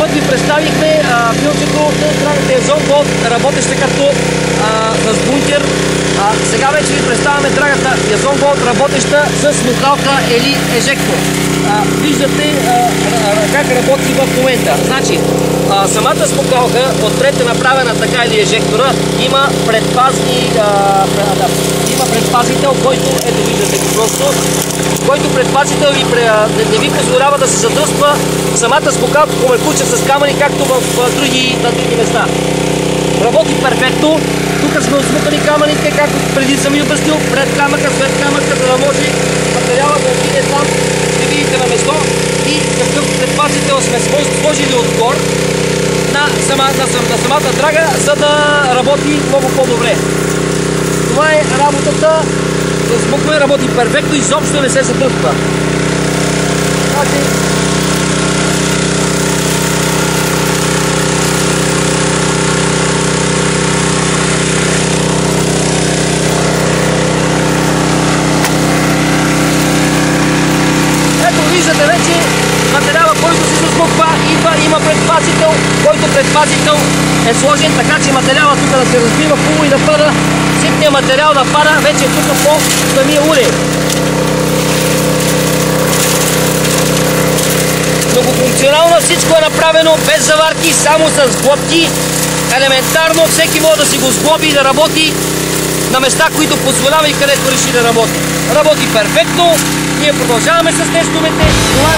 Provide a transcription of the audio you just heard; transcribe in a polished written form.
път ви представихме билчето на драгата Язон Голд, работеща като с бункер. Сега вече ви представяме драгата Язон Голд, работеща с смукалка или ежектор. Виждате как работи в момента. Значи, самата смукалка, отпред е направена така или ежектора, има предпазител, който, ето виждате го просто, който предпазител не ви позволява да се задръства самата смукалка, комеркуча с камъни, както в други места. Работи перфектно. Тук сме осмукали камъните, както преди съм ви обяснил, пред камъка, след камъка, за да може материала да отиде там, ще видите на место, и какъв предпазител сме сложили отгор на самата драга, за да работи много по-добре. Това е работата. Смукване работи перфектно и изобщо не се задръпва. Ето виждате вече материала, който се засмуква, има предпазител, който предпазител е сложен така, че материала тук да се разбива хубаво и да пада. Ситният материал да пада вече тук по самия улей. Многофункционално всичко е направено без заварки, само с глобки. Елементарно всеки може да си го сглоби и да работи на места, които позволява и където реши да работи. Работи перфектно. Ние продължаваме с тестовете. Това е